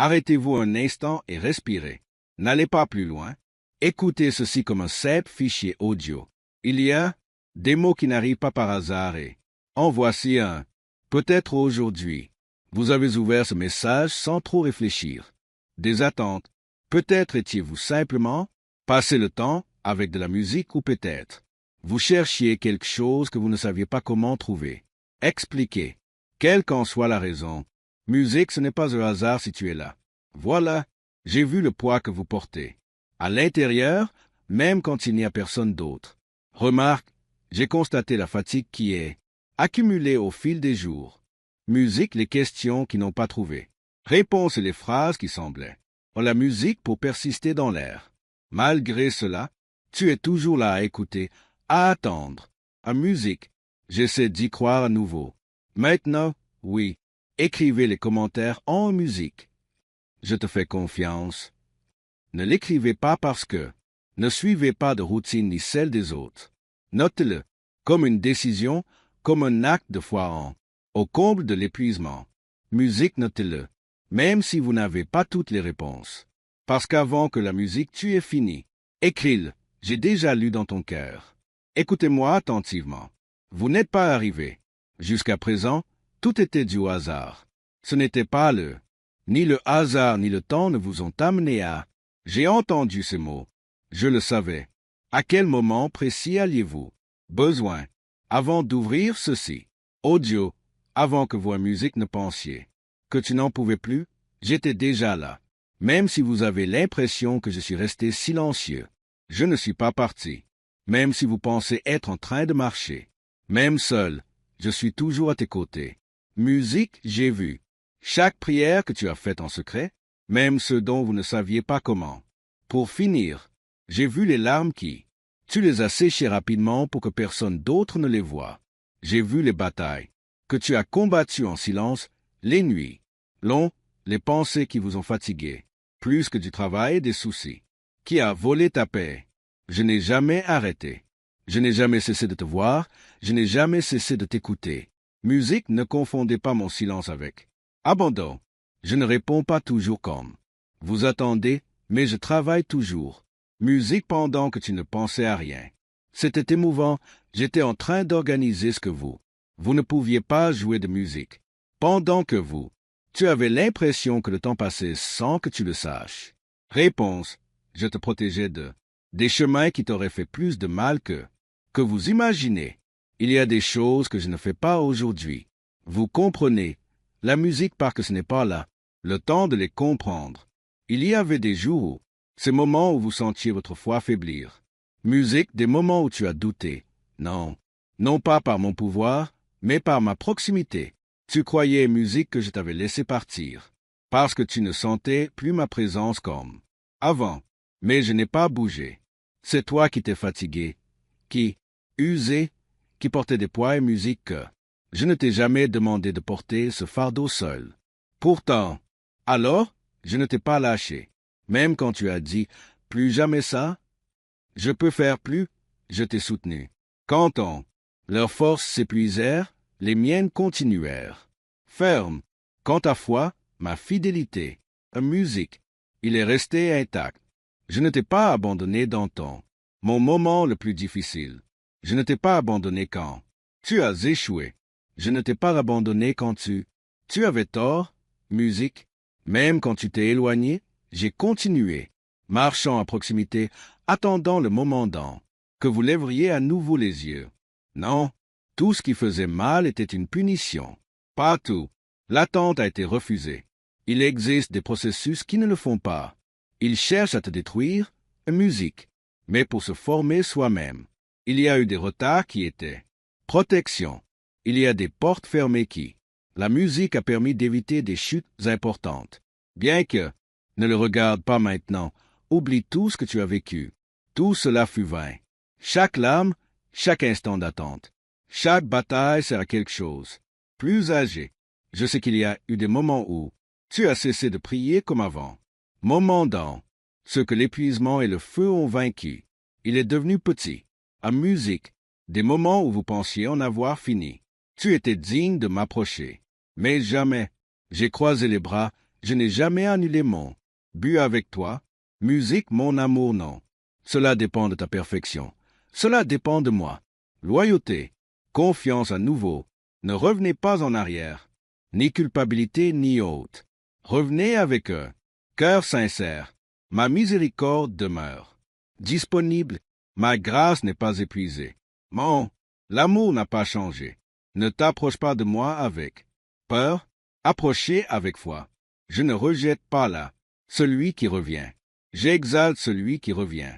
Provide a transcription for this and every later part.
Arrêtez-vous un instant et respirez. N'allez pas plus loin. Écoutez ceci comme un simple fichier audio. Il y a des mots qui n'arrivent pas par hasard et en voici un. Peut-être aujourd'hui. Vous avez ouvert ce message sans trop réfléchir. Des attentes. Peut-être étiez-vous simplement passé le temps avec de la musique ou peut-être vous cherchiez quelque chose que vous ne saviez pas comment trouver. Expliquez. Quelle qu'en soit la raison. Musique, ce n'est pas un hasard si tu es là. Voilà, j'ai vu le poids que vous portez. À l'intérieur, même quand il n'y a personne d'autre. Remarque, j'ai constaté la fatigue qui est accumulée au fil des jours. Musique, les questions qui n'ont pas trouvé. Réponse et les phrases qui semblaient. La musique pour persister dans l'air. Malgré cela, tu es toujours là à écouter, à attendre. À musique, j'essaie d'y croire à nouveau. Maintenant, oui, écrivez les commentaires en musique. Je te fais confiance. Ne l'écrivez pas parce que ne suivez pas de routine ni celle des autres. Notez-le comme une décision, comme un acte de foi au comble de l'épuisement. Musique, notez-le, même si vous n'avez pas toutes les réponses. Parce qu'avant que la musique tu aies fini, écris-le, j'ai déjà lu dans ton cœur. Écoutez-moi attentivement. Vous n'êtes pas arrivé. Jusqu'à présent, tout était dû au hasard. Ce n'était pas ni le hasard ni le temps ne vous ont amené à. J'ai entendu ces mots. Je le savais. À quel moment précis alliez-vous besoin, avant d'ouvrir ceci, audio, avant que vous à musique ne pensiez que tu n'en pouvais plus, j'étais déjà là. Même si vous avez l'impression que je suis resté silencieux, je ne suis pas parti. Même si vous pensez être en train de marcher, même seul, je suis toujours à tes côtés. Musique, j'ai vu. Chaque prière que tu as faite en secret, même ceux dont vous ne saviez pas comment. Pour finir, j'ai vu les larmes qui, tu les as séchées rapidement pour que personne d'autre ne les voie. J'ai vu les batailles que tu as combattues en silence, les nuits, longs, les pensées qui vous ont fatigué, plus que du travail et des soucis, qui a volé ta paix. Je n'ai jamais arrêté. Je n'ai jamais cessé de te voir, je n'ai jamais cessé de t'écouter. Musique, ne confondez pas mon silence avec abandon. Je ne réponds pas toujours comme vous attendez, mais je travaille toujours. Musique pendant que tu ne pensais à rien. C'était émouvant, j'étais en train d'organiser ce que vous ne pouviez pas jouer de musique. Pendant que tu avais l'impression que le temps passait sans que tu le saches. Réponse, je te protégeais des chemins qui t'auraient fait plus de mal que vous imaginez. Il y a des choses que je ne fais pas aujourd'hui. Vous comprenez, la musique parce que ce n'est pas là, le temps de les comprendre. Il y avait des jours, ces moments où vous sentiez votre foi faiblir. Musique, des moments où tu as douté. Non, non pas par mon pouvoir, mais par ma proximité. Tu croyais, musique, que je t'avais laissé partir, parce que tu ne sentais plus ma présence comme avant. Mais je n'ai pas bougé. C'est toi qui t'es fatigué, qui, usé, qui portait des poids et musique que je ne t'ai jamais demandé de porter ce fardeau seul. Pourtant, alors, je ne t'ai pas lâché. Même quand tu as dit « plus jamais ça », je peux faire plus, je t'ai soutenu. Quand leurs forces s'épuisèrent, les miennes continuèrent. Ferme, quant à foi, ma fidélité, musique, il est resté intact. Je ne t'ai pas abandonné dans mon moment le plus difficile. Je ne t'ai pas abandonné quand tu as échoué. Je ne t'ai pas abandonné quand tu avais tort, musique. Même quand tu t'es éloigné, j'ai continué, marchant à proximité, attendant le moment que vous lèveriez à nouveau les yeux. Non, tout ce qui faisait mal était une punition. Pas tout. L'attente a été refusée. Il existe des processus qui ne le font pas. Ils cherchent à te détruire, musique, mais pour se former soi-même. Il y a eu des retards qui étaient protection. Il y a des portes fermées qui, la musique a permis d'éviter des chutes importantes. Bien que, ne le regarde pas maintenant, oublie tout ce que tu as vécu. Tout cela fut vain. Chaque larme, chaque instant d'attente, chaque bataille sert à quelque chose. Plus âgé, je sais qu'il y a eu des moments où tu as cessé de prier comme avant. Moments dans ce que l'épuisement et le feu ont vaincu. Il est devenu petit. À musique, des moments où vous pensiez en avoir fini. Tu étais digne de m'approcher. Mais jamais. J'ai croisé les bras, Je n'ai jamais annulé mon but avec toi. Musique, mon amour, non. Cela dépend de ta perfection. Cela dépend de moi. Loyauté, confiance à nouveau. Ne revenez pas en arrière. Ni culpabilité, ni honte. Revenez avec un cœur sincère. Ma miséricorde demeure. Disponible, ma grâce n'est pas épuisée. Mon l'amour n'a pas changé. Ne t'approche pas de moi avec peur, approchez avec foi. Je ne rejette pas là celui qui revient. J'exalte celui qui revient.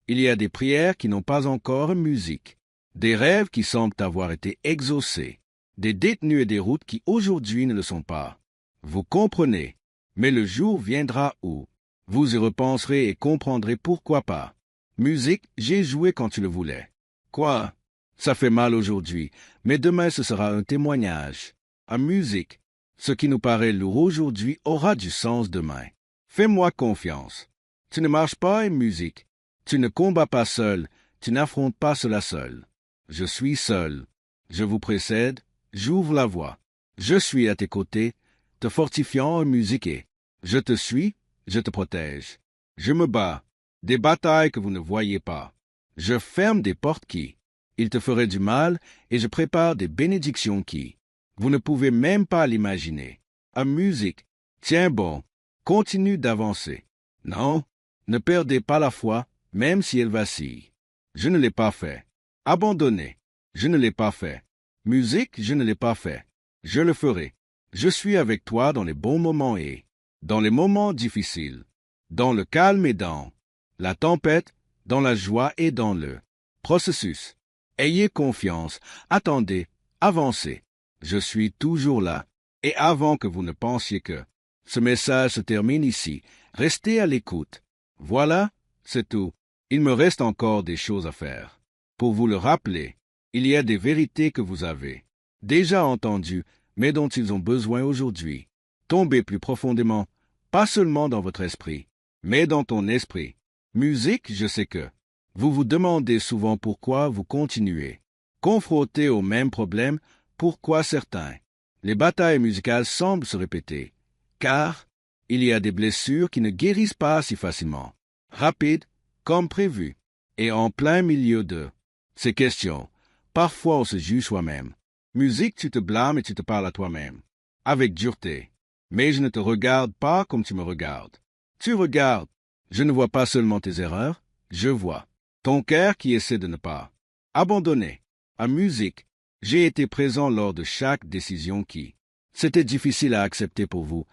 Il y a des prières qui n'ont pas encore musique, des rêves qui semblent avoir été exaucés, des détenus et des routes qui aujourd'hui ne le sont pas. Vous comprenez, mais le jour viendra où vous y repenserez et comprendrez pourquoi pas. Musique, j'ai joué quand tu le voulais. Quoi? Ça fait mal aujourd'hui, mais demain ce sera un témoignage. En musique, ce qui nous paraît lourd aujourd'hui aura du sens demain. Fais-moi confiance. Tu ne marches pas en musique. Tu ne combats pas seul. Tu n'affrontes pas cela seul. Je suis seul. Je vous précède. J'ouvre la voie. Je suis à tes côtés, te fortifiant en musique et je te suis, je te protège. Je me bats. Des batailles que vous ne voyez pas. Je ferme des portes qui il te ferait du mal et je prépare des bénédictions qui vous ne pouvez même pas l'imaginer. En musique, tiens bon, continue d'avancer. Non, ne perdez pas la foi, même si elle vacille. Je ne l'ai pas fait. Abandonné, je ne l'ai pas fait. Musique, je ne l'ai pas fait. Je le ferai. Je suis avec toi dans les bons moments et dans les moments difficiles, dans le calme et dans la tempête, dans la joie et dans le processus. Ayez confiance, attendez, avancez. Je suis toujours là. Et avant que vous ne pensiez que ce message se termine ici, restez à l'écoute. Voilà, c'est tout. Il me reste encore des choses à faire. Pour vous le rappeler, il y a des vérités que vous avez déjà entendues, mais dont ils ont besoin aujourd'hui. Tombez plus profondément, pas seulement dans votre esprit, mais dans ton esprit. Musique, je sais que vous vous demandez souvent pourquoi vous continuez. Confrontés aux mêmes problèmes, pourquoi certains les batailles musicales semblent se répéter, car il y a des blessures qui ne guérissent pas si facilement, rapides comme prévu, et en plein milieu de ces questions, parfois on se juge soi-même. Musique, tu te blâmes et tu te parles à toi-même, avec dureté, mais je ne te regarde pas comme tu me regardes. Tu regardes, je ne vois pas seulement tes erreurs, je vois ton cœur qui essaie de ne pas abandonner. En musique, j'ai été présent lors de chaque décision qui c'était difficile à accepter pour vous,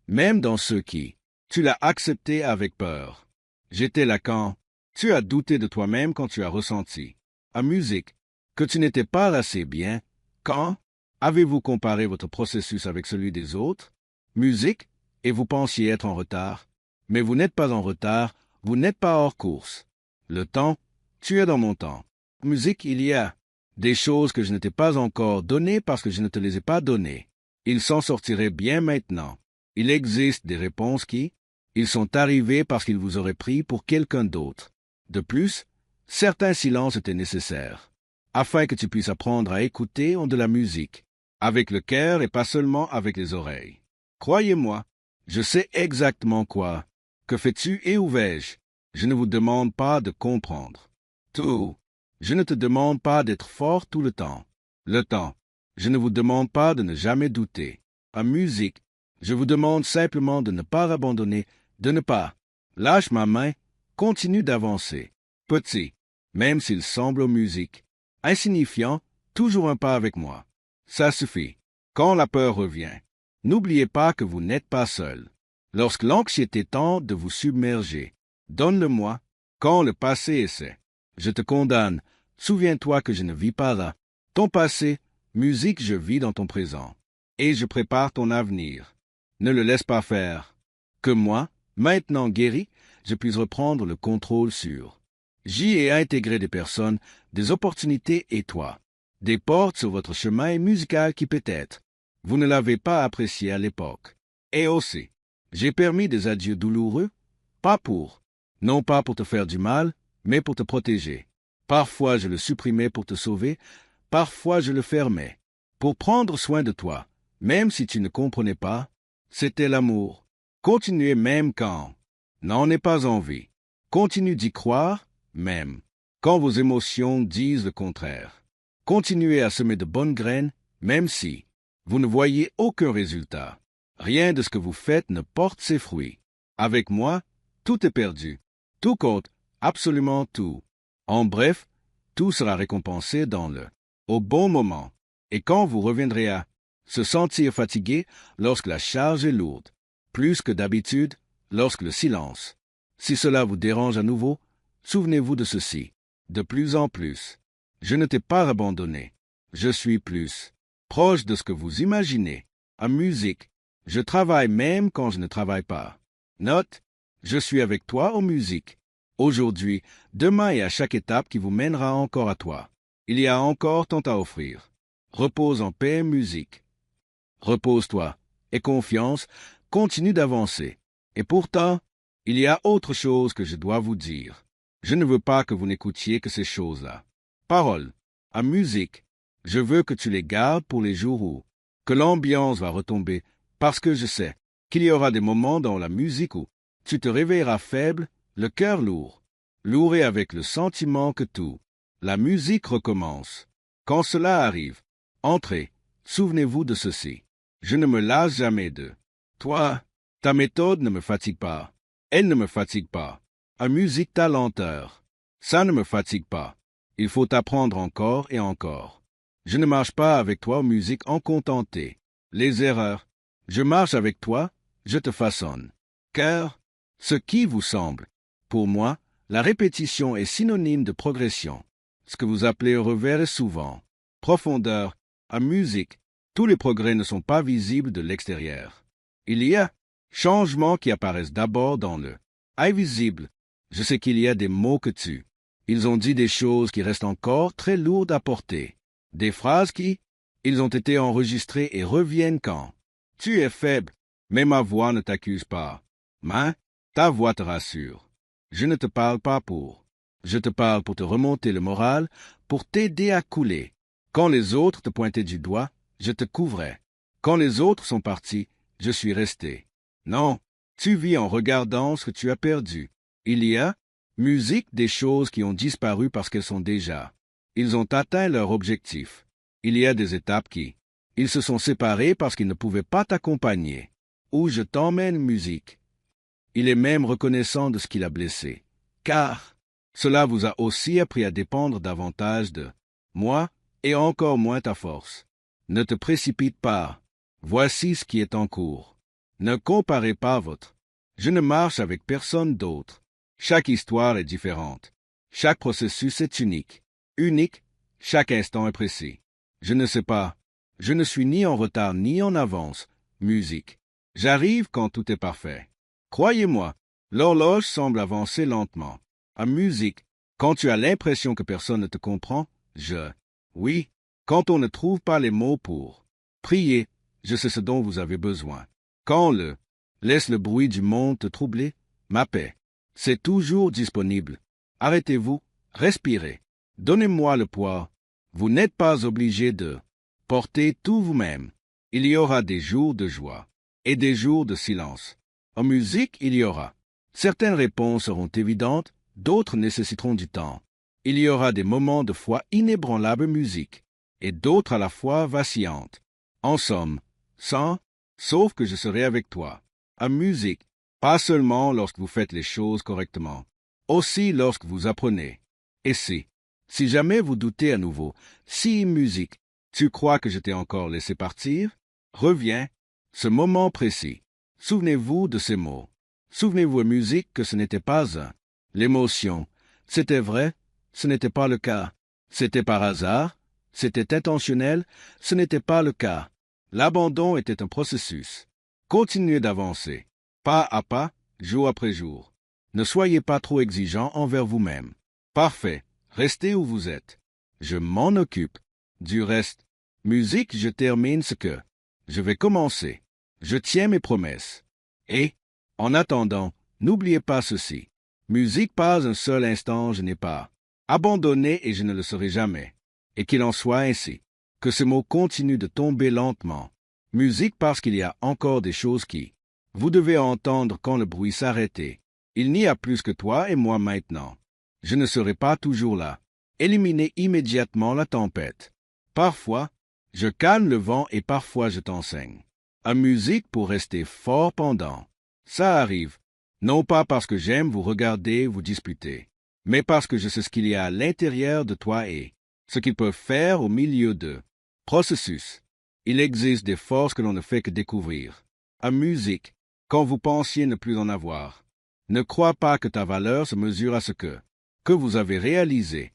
même dans ceux qui tu l'as accepté avec peur. J'étais là quand tu as douté de toi-même, quand tu as ressenti en musique que tu n'étais pas assez bien. Quand avez-vous comparé votre processus avec celui des autres? Musique, et vous pensiez être en retard, mais vous n'êtes pas en retard, vous n'êtes pas hors course. Le temps, tu es dans mon temps. Musique, il y a des choses que je ne t'ai pas encore données parce que je ne te les ai pas données. Ils s'en sortiraient bien maintenant. Il existe des réponses qui, ils sont arrivés parce qu'ils vous auraient pris pour quelqu'un d'autre. De plus, certains silences étaient nécessaires, afin que tu puisses apprendre à écouter de la musique, avec le cœur et pas seulement avec les oreilles. Croyez-moi, je sais exactement quoi. Que fais-tu et où vais-je? Je ne vous demande pas de comprendre tout. Je ne te demande pas d'être fort tout le temps. Je ne vous demande pas de ne jamais douter. En musique, je vous demande simplement de ne pas abandonner, de ne pas. Lâche ma main, continue d'avancer. Petit, même s'il semble aux musiques. Insignifiant, toujours un pas avec moi. Ça suffit. Quand la peur revient, n'oubliez pas que vous n'êtes pas seul. Lorsque l'anxiété tente de vous submerger, donne-le-moi. Quand le passé essaie, je te condamne. Souviens-toi que je ne vis pas là. Ton passé, musique, je vis dans ton présent. Et je prépare ton avenir. Ne le laisse pas faire. Que moi, maintenant guéri, je puisse reprendre le contrôle sur. J'y ai intégré des personnes, des opportunités et toi. Des portes sur votre chemin musical qui peut-être vous ne l'avez pas apprécié à l'époque. Et aussi, j'ai permis des adieux douloureux, non pas pour te faire du mal, mais pour te protéger. Parfois je le supprimais pour te sauver, parfois je le fermais, pour prendre soin de toi, même si tu ne comprenais pas. C'était l'amour. Continuez même quand n'en est pas envie. Continuez d'y croire, même quand vos émotions disent le contraire. Continuez à semer de bonnes graines, même si vous ne voyez aucun résultat. Rien de ce que vous faites ne porte ses fruits. Avec moi, tout est perdu. Tout compte, absolument tout. En bref, tout sera récompensé au bon moment. Et quand vous reviendrez à se sentir fatigué lorsque la charge est lourde, plus que d'habitude lorsque le silence. Si cela vous dérange à nouveau, souvenez-vous de ceci. De plus en plus, je ne t'ai pas abandonné. Je suis plus proche de ce que vous imaginez. En musique, je travaille même quand je ne travaille pas. Note, je suis avec toi en musique. Aujourd'hui, demain et à chaque étape qui vous mènera encore à toi. Il y a encore tant à offrir. Repose en paix, musique. Repose-toi et confiance, continue d'avancer. Et pourtant, il y a autre chose que je dois vous dire. Je ne veux pas que vous n'écoutiez que ces choses-là. Paroles, à musique, je veux que tu les gardes pour les jours où que l'ambiance va retomber, parce que je sais qu'il y aura des moments dans la musique où tu te réveilleras faible, le cœur lourd, lourd et avec le sentiment que tout. La musique recommence. Quand cela arrive, entrez, souvenez-vous de ceci. Je ne me lasse jamais de toi. Ta méthode ne me fatigue pas. Elle ne me fatigue pas. En musique, ta lenteur. Ça ne me fatigue pas. Il faut apprendre encore et encore. Je ne marche pas avec toi en musique en contenté. Les erreurs. Je marche avec toi, je te façonne. Car, ce qui vous semble, pour moi, la répétition est synonyme de progression. Ce que vous appelez revers est souvent profondeur. En musique, tous les progrès ne sont pas visibles de l'extérieur. Il y a changements qui apparaissent d'abord dans le invisible. Je sais qu'il y a des mots que tu. Ils ont dit des choses qui restent encore très lourdes à porter. Des phrases qui, ils ont été enregistrées et reviennent quand. Tu es faible, mais ma voix ne t'accuse pas. Mais ta voix te rassure. Je ne te parle pas pour. Je te parle pour te remonter le moral, pour t'aider à couler. Quand les autres te pointaient du doigt, je te couvrais. Quand les autres sont partis, je suis resté. Non, tu vis en regardant ce que tu as perdu. Il y a, musique, des choses qui ont disparu parce qu'elles sont déjà. Ils ont atteint leur objectif. Il y a des étapes qui. Ils se sont séparés parce qu'ils ne pouvaient pas t'accompagner. Ou je t'emmène, musique. Il est même reconnaissant de ce qu'il a blessé. Car cela vous a aussi appris à dépendre davantage de moi et encore moins ta force. Ne te précipite pas. Voici ce qui est en cours. Ne comparez pas votre. Je ne marche avec personne d'autre. Chaque histoire est différente. Chaque processus est unique. Unique, chaque instant est précis. Je ne sais pas. Je ne suis ni en retard ni en avance. Musique. J'arrive quand tout est parfait. Croyez-moi, l'horloge semble avancer lentement. En musique, quand tu as l'impression que personne ne te comprend, oui, quand on ne trouve pas les mots pour prier, je sais ce dont vous avez besoin. Quand laisse le bruit du monde te troubler, ma paix, c'est toujours disponible. Arrêtez-vous, respirez. Donnez-moi le poids. Vous n'êtes pas obligé de porter tout vous-même. Il y aura des jours de joie et des jours de silence. En musique, il y aura. Certaines réponses seront évidentes, d'autres nécessiteront du temps. Il y aura des moments de foi inébranlables musique, et d'autres à la fois vacillantes. En somme, sauf que je serai avec toi. En musique, pas seulement lorsque vous faites les choses correctement, aussi lorsque vous apprenez. Et si jamais vous doutez à nouveau, si musique, tu crois que je t'ai encore laissé partir, reviens, ce moment précis. Souvenez-vous de ces mots. Souvenez-vous, musique, que ce n'était pas l'émotion. C'était vrai, ce n'était pas le cas. C'était par hasard, c'était intentionnel, ce n'était pas le cas. L'abandon était un processus. Continuez d'avancer, pas à pas, jour après jour. Ne soyez pas trop exigeant envers vous-même. Parfait, restez où vous êtes. Je m'en occupe. Du reste, musique, je termine ce que je vais commencer. Je tiens mes promesses. Et, en attendant, n'oubliez pas ceci. Musique, pas un seul instant je n'ai pas abandonné et je ne le serai jamais. Et qu'il en soit ainsi. Que ces mots continuent de tomber lentement. Musique parce qu'il y a encore des choses qui Vous devez entendre quand le bruit s'arrêter. Il n'y a plus que toi et moi maintenant. Je ne serai pas toujours là. Éliminez immédiatement la tempête. Parfois, je calme le vent et parfois je t'enseigne. La musique pour rester fort pendant. Ça arrive, non pas parce que j'aime vous regarder vous disputer, mais parce que je sais ce qu'il y a à l'intérieur de toi et ce qu'ils peuvent faire au milieu de processus. Il existe des forces que l'on ne fait que découvrir. La musique, quand vous pensiez ne plus en avoir. Ne crois pas que ta valeur se mesure à ce que vous avez réalisé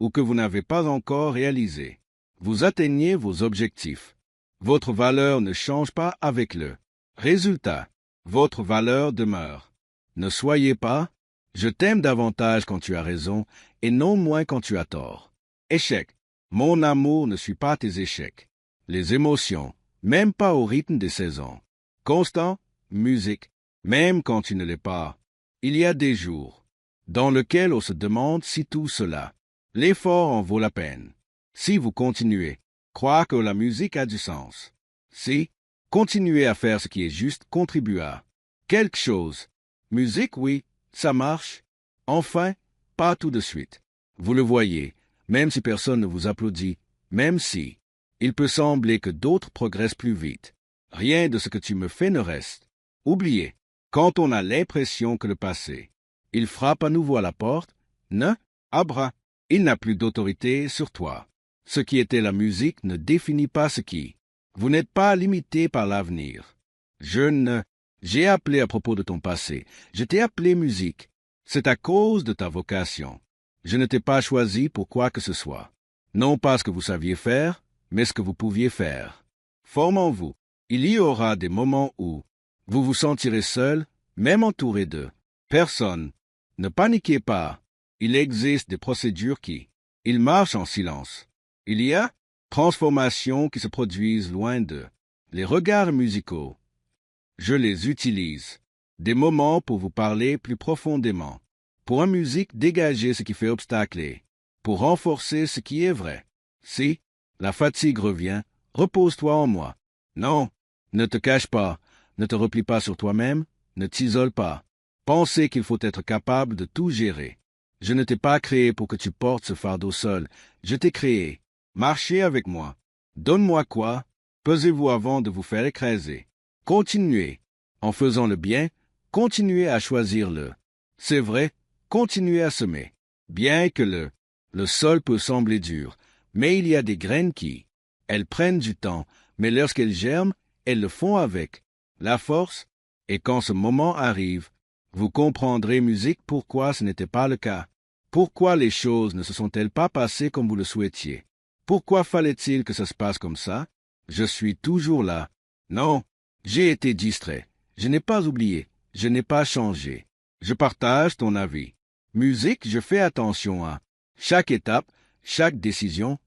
ou que vous n'avez pas encore réalisé. Vous atteignez vos objectifs. Votre valeur ne change pas avec le résultat. Votre valeur demeure. Ne soyez pas « je t'aime davantage quand tu as raison et non moins quand tu as tort ». Échec. Mon amour ne suit pas tes échecs. Les émotions, même pas au rythme des saisons. Constant, musique, même quand tu ne l'es pas. Il y a des jours dans lesquels on se demande si tout cela, l'effort en vaut la peine. Si vous continuez, croire que la musique a du sens. Si, continuez à faire ce qui est juste contribue à quelque chose. Musique, oui, ça marche. Enfin, pas tout de suite. Vous le voyez, même si personne ne vous applaudit, même si il peut sembler que d'autres progressent plus vite. Rien de ce que tu me fais ne reste. Oubliez, quand on a l'impression que le passé, il frappe à nouveau à la porte, ne, abra, il n'a plus d'autorité sur toi. Ce qui était la musique ne définit pas ce qui. Vous n'êtes pas limité par l'avenir. J'ai appelé à propos de ton passé. Je t'ai appelé musique. C'est à cause de ta vocation. Je ne t'ai pas choisi pour quoi que ce soit. Non pas ce que vous saviez faire, mais ce que vous pouviez faire. Formons-vous. Il y aura des moments où vous vous sentirez seul, même entouré de personnes. Ne paniquez pas. Il existe des procédures ils marchent en silence. Il y a transformations qui se produisent loin d'eux. Les regards musicaux. Je les utilise. Des moments pour vous parler plus profondément. Pour en musique dégager ce qui fait obstacle et pour renforcer ce qui est vrai. Si la fatigue revient, repose-toi en moi. Non, ne te cache pas, ne te replie pas sur toi-même, ne t'isole pas. Pensez qu'il faut être capable de tout gérer. Je ne t'ai pas créé pour que tu portes ce fardeau seul. Je t'ai créé. Marchez avec moi. Donne-moi quoi? Pesez-vous avant de vous faire écraser. Continuez. En faisant le bien, continuez à choisir le. C'est vrai, continuez à semer. Bien que le sol peut sembler dur, mais il y a des graines elles prennent du temps, mais lorsqu'elles germent, elles le font avec la force, et quand ce moment arrive, vous comprendrez, musique, pourquoi ce n'était pas le cas. Pourquoi les choses ne se sont-elles pas passées comme vous le souhaitiez? Pourquoi fallait-il que ça se passe comme ça? Je suis toujours là. Non, j'ai été distrait. Je n'ai pas oublié. Je n'ai pas changé. Je partage ton avis. Musique, je fais attention à chaque étape, chaque décision,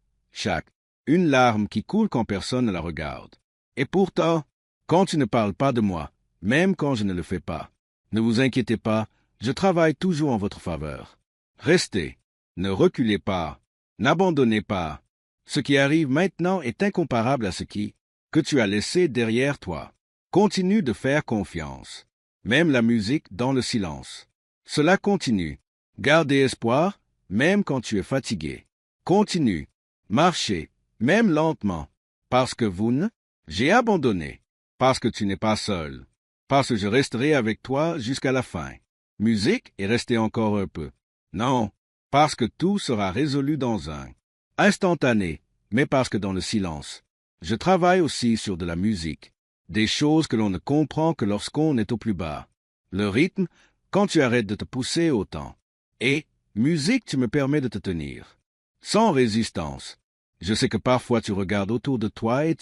une larme qui coule quand personne ne la regarde. Et pourtant, quand tu ne parles pas de moi, même quand je ne le fais pas, ne vous inquiétez pas, je travaille toujours en votre faveur. Restez, ne reculez pas, n'abandonnez pas. Ce qui arrive maintenant est incomparable à ce que tu as laissé derrière toi. Continue de faire confiance. Même la musique dans le silence. Cela continue. Gardez espoir, même quand tu es fatigué. Continue. Marchez, même lentement. Parce que j'ai abandonné. Parce que tu n'es pas seul. Parce que je resterai avec toi jusqu'à la fin. Musique et restez encore un peu. Non, parce que tout sera résolu dans un instantané, mais parce que dans le silence. Je travaille aussi sur de la musique. Des choses que l'on ne comprend que lorsqu'on est au plus bas. Le rythme, quand tu arrêtes de te pousser autant. Et, musique, tu me permets de te tenir. Sans résistance. Je sais que parfois tu regardes autour de toi et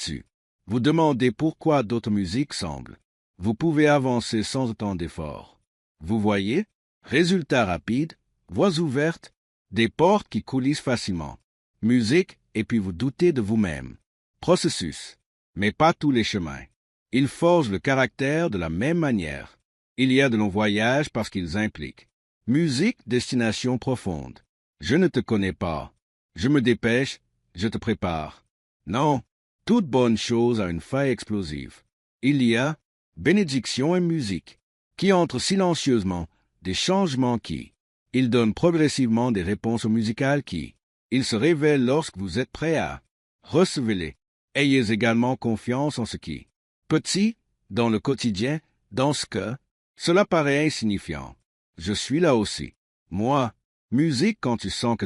vous demandez pourquoi d'autres musiques semblent. Vous pouvez avancer sans autant d'efforts. Vous voyez, résultat rapide, voies ouvertes, des portes qui coulissent facilement. Musique, et puis vous doutez de vous-même. Processus, mais pas tous les chemins. Ils forgent le caractère de la même manière. Il y a de longs voyages parce qu'ils impliquent. Musique, destination profonde. Je ne te connais pas. Je me dépêche, je te prépare. Non, toute bonne chose a une faille explosive. Il y a bénédiction et musique, qui entrent silencieusement, des changements qui, ils donnent progressivement des réponses musicales qui, ils se révèlent lorsque vous êtes prêt à, recevez-les. Ayez également confiance en ce qui, petit, dans le quotidien, dans ce que, cela paraît insignifiant. Je suis là aussi. Moi, musique quand tu sens que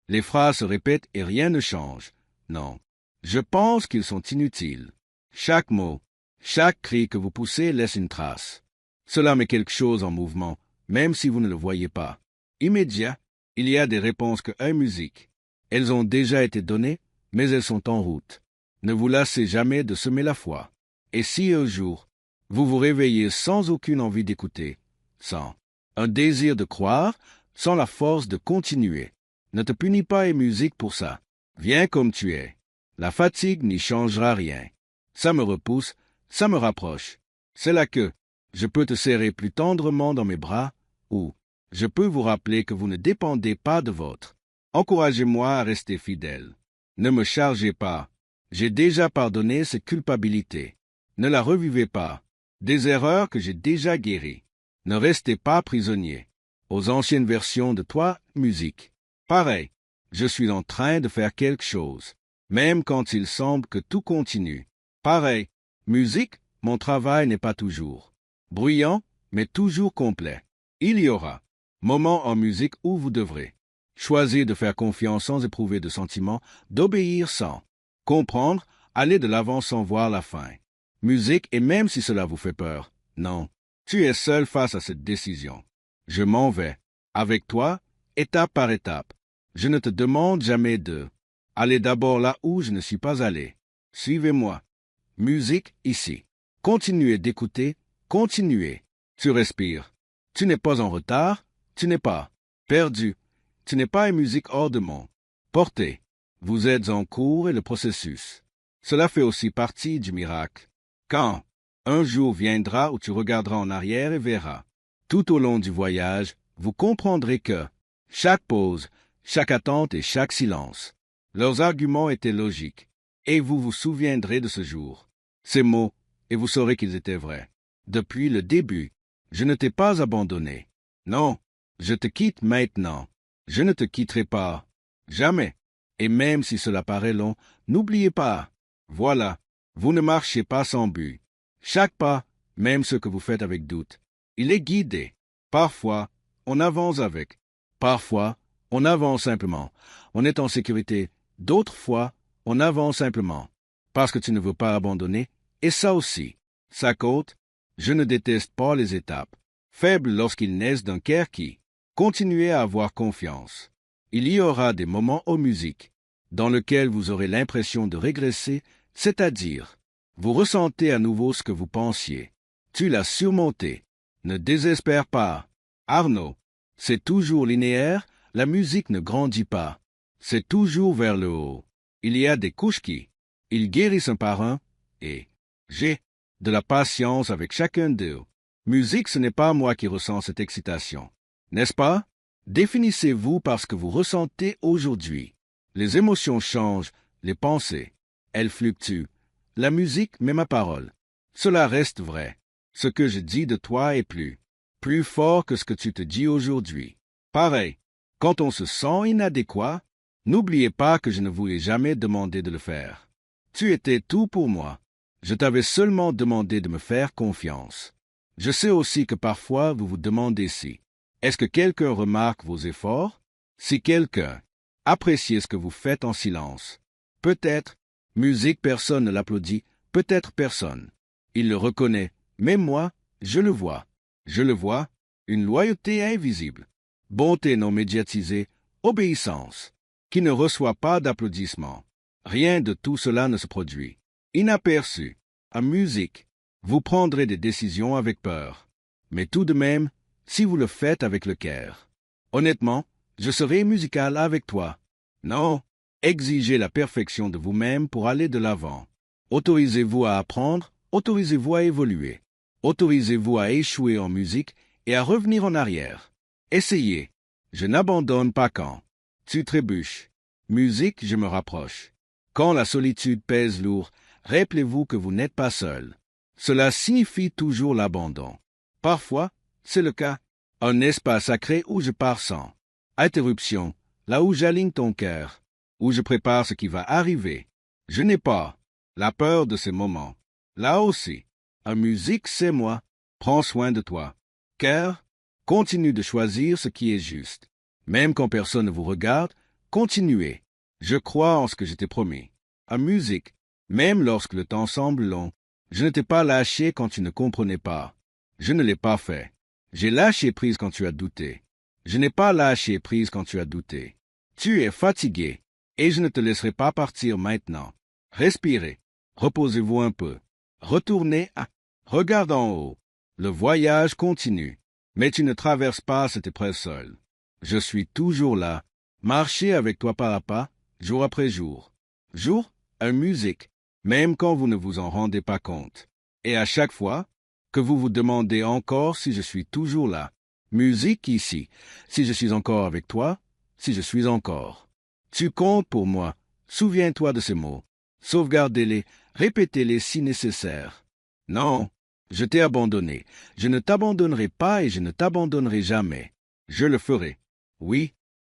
les phrases se répètent et rien ne change. Non. Je pense qu'ils sont inutiles. Chaque mot, chaque cri que vous poussez laisse une trace. Cela met quelque chose en mouvement, même si vous ne le voyez pas. Immédiat, il y a des réponses que musique. Elles ont déjà été données, mais elles sont en route. Ne vous lassez jamais de semer la foi. Et si un jour, vous vous réveillez sans aucune envie d'écouter, sans un désir de croire, sans la force de continuer, ne te punis pas et musique pour ça. Viens comme tu es. La fatigue n'y changera rien. Ça me repousse, ça me rapproche. C'est là que je peux te serrer plus tendrement dans mes bras, ou je peux vous rappeler que vous ne dépendez pas de votre. Encouragez-moi à rester fidèle. Ne me chargez pas. J'ai déjà pardonné cette culpabilité. Ne la revivez pas. Des erreurs que j'ai déjà guéries. Ne restez pas prisonnier. Aux anciennes versions de toi, musique. Pareil, je suis en train de faire quelque chose, même quand il semble que tout continue. Pareil, musique, mon travail n'est pas toujours bruyant, mais toujours complet. Il y aura moments en musique où vous devrez choisir de faire confiance sans éprouver de sentiments, d'obéir sans comprendre, aller de l'avant sans voir la fin. Musique, et même si cela vous fait peur, non, tu es seul face à cette décision. Je m'en vais, avec toi, étape par étape. Je ne te demande jamais de aller d'abord là où je ne suis pas allé. Suivez-moi. Musique, ici. Continuez d'écouter, continuez. Tu respires. Tu n'es pas en retard, tu n'es pas perdu. Tu n'es pas une musique hors de mon portée. Vous êtes en cours et le processus. Cela fait aussi partie du miracle. Quand un jour viendra où tu regarderas en arrière et verras, tout au long du voyage, vous comprendrez que chaque pause, chaque attente et chaque silence, leurs arguments étaient logiques, et vous vous souviendrez de ce jour. Ces mots, et vous saurez qu'ils étaient vrais. Depuis le début, je ne t'ai pas abandonné. Non, je te quitte maintenant. Je ne te quitterai pas. Jamais. Et même si cela paraît long, n'oubliez pas. Voilà, vous ne marchez pas sans but. Chaque pas, même ce que vous faites avec doute, il est guidé. Parfois, on avance avec. Parfois, on avance simplement. On est en sécurité. D'autres fois, on avance simplement. Parce que tu ne veux pas abandonner. Et ça aussi. Ça compte. Je ne déteste pas les étapes. Faibles lorsqu'ils naissent d'un cœur qui. Continuez à avoir confiance. Il y aura des moments aux musiques, dans lesquels vous aurez l'impression de régresser, c'est-à-dire, vous ressentez à nouveau ce que vous pensiez. Tu l'as surmonté. Ne désespère pas. Arnaud, c'est toujours linéaire, la musique ne grandit pas. C'est toujours vers le haut. Il y a des couches qui, ils guérissent un par un, et j'ai de la patience avec chacun d'eux. Musique, ce n'est pas moi qui ressens cette excitation. N'est-ce pas? Définissez-vous par ce que vous ressentez aujourd'hui. Les émotions changent, les pensées, elles fluctuent. La musique met ma parole. Cela reste vrai. Ce que je dis de toi est plus fort que ce que tu te dis aujourd'hui. Pareil, quand on se sent inadéquat, n'oubliez pas que je ne vous ai jamais demandé de le faire. Tu étais tout pour moi. Je t'avais seulement demandé de me faire confiance. Je sais aussi que parfois vous vous demandez si est-ce que quelqu'un remarque vos efforts? Si quelqu'un apprécie ce que vous faites en silence. Peut-être, musique, personne ne l'applaudit, peut-être personne. Il le reconnaît, mais moi, je le vois. Je le vois, une loyauté invisible, bonté non médiatisée, obéissance, qui ne reçoit pas d'applaudissements. Rien de tout cela ne se produit. Inaperçu, en musique, vous prendrez des décisions avec peur. Mais tout de même, si vous le faites avec le cœur. Honnêtement, je serai musical avec toi. Non, exigez la perfection de vous-même pour aller de l'avant. Autorisez-vous à apprendre, autorisez-vous à évoluer. Autorisez-vous à échouer en musique et à revenir en arrière. Essayez. Je n'abandonne pas quand tu trébuches. Musique, je me rapproche. Quand la solitude pèse lourd, rappelez-vous que vous n'êtes pas seul. Cela signifie toujours l'abandon. Parfois, c'est le cas. Un espace sacré où je pars sans interruption, là où j'aligne ton cœur, où je prépare ce qui va arriver. Je n'ai pas la peur de ces moments. Là aussi, la musique, c'est moi. Prends soin de toi. Cœur, continue de choisir ce qui est juste. Même quand personne ne vous regarde, continuez. Je crois en ce que je t'ai promis. La musique, même lorsque le temps semble long, je ne t'ai pas lâché quand tu ne comprenais pas. Je ne l'ai pas fait. J'ai lâché prise quand tu as douté. Je n'ai pas lâché prise quand tu as douté. Tu es fatigué, et je ne te laisserai pas partir maintenant. Respirez. Reposez-vous un peu. Retournez à... Regarde en haut. Le voyage continue, mais tu ne traverses pas cette épreuve seule. Je suis toujours là, marcher avec toi pas à pas, jour après jour. Jour, à musique, même quand vous ne vous en rendez pas compte. Et à chaque fois que vous vous demandez encore si je suis toujours là, musique ici, si je suis encore avec toi, si je suis encore. Tu comptes pour moi, souviens-toi de ces mots, sauvegardez-les, répétez-les si nécessaire. Non, je t'ai abandonné, je ne t'abandonnerai pas et je ne t'abandonnerai jamais. Je le ferai. Oui,